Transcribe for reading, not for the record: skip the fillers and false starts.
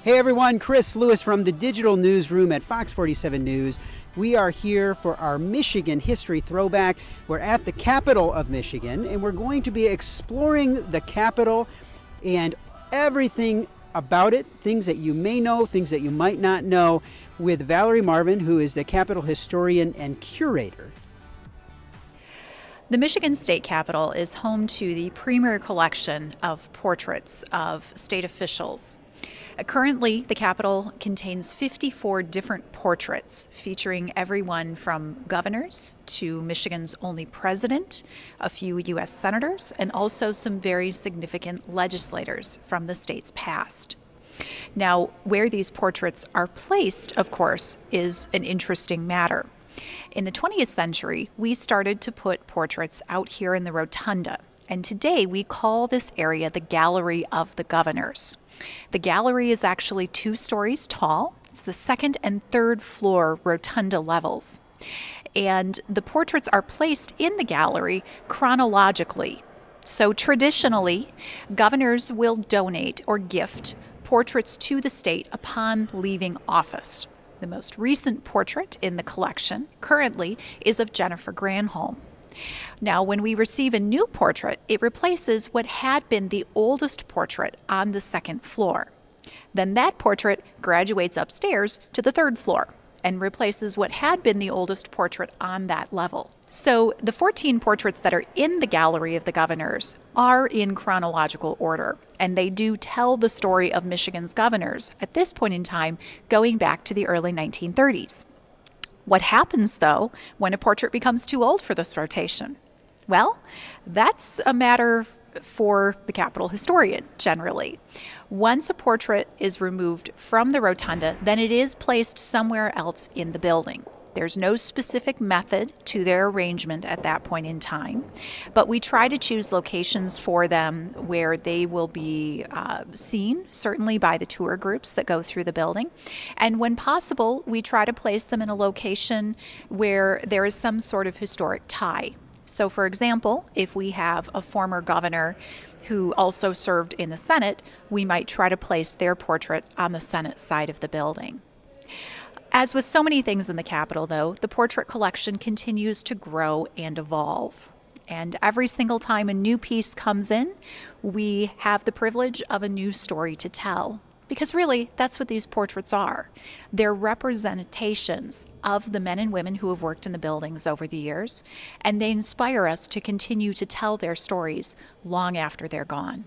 Hey everyone, Chris Lewis from the Digital Newsroom at Fox 47 News. We are here for our Michigan History Throwback. We're at the capital of Michigan, and we're going to be exploring the capital and everything about it, things that you may know, things that you might not know, with Valerie Marvin, who is the Capitol historian and curator. The Michigan State Capitol is home to the premier collection of portraits of state officials. Currently, the Capitol contains 54 different portraits featuring everyone from governors to Michigan's only president, a few U.S. senators, and also some very significant legislators from the state's past. Now, where these portraits are placed, of course, is an interesting matter. In the 20th century, we started to put portraits out here in the rotunda, and today we call this area the Gallery of the Governors. The gallery is actually 2 stories tall. It's the 2nd and 3rd floor rotunda levels. And the portraits are placed in the gallery chronologically. So traditionally, governors will donate or gift portraits to the state upon leaving office. The most recent portrait in the collection currently is of Jennifer Granholm. Now, when we receive a new portrait, it replaces what had been the oldest portrait on the 2nd floor. Then that portrait graduates upstairs to the 3rd floor and replaces what had been the oldest portrait on that level. So the 14 portraits that are in the Gallery of the Governors are in chronological order, and they do tell the story of Michigan's governors at this point in time, going back to the early 1930s. What happens, though, when a portrait becomes too old for this rotation? Well, that's a matter for the Capitol historian, generally. Once a portrait is removed from the rotunda, then it is placed somewhere else in the building. There's no specific method to their arrangement at that point in time, but we try to choose locations for them where they will be seen, certainly by the tour groups that go through the building. And when possible, we try to place them in a location where there is some sort of historic tie. So for example, if we have a former governor who also served in the Senate, we might try to place their portrait on the Senate side of the building. As with so many things in the Capitol, though, the portrait collection continues to grow and evolve. And every single time a new piece comes in, we have the privilege of a new story to tell. Because really, that's what these portraits are. They're representations of the men and women who have worked in the buildings over the years, and they inspire us to continue to tell their stories long after they're gone.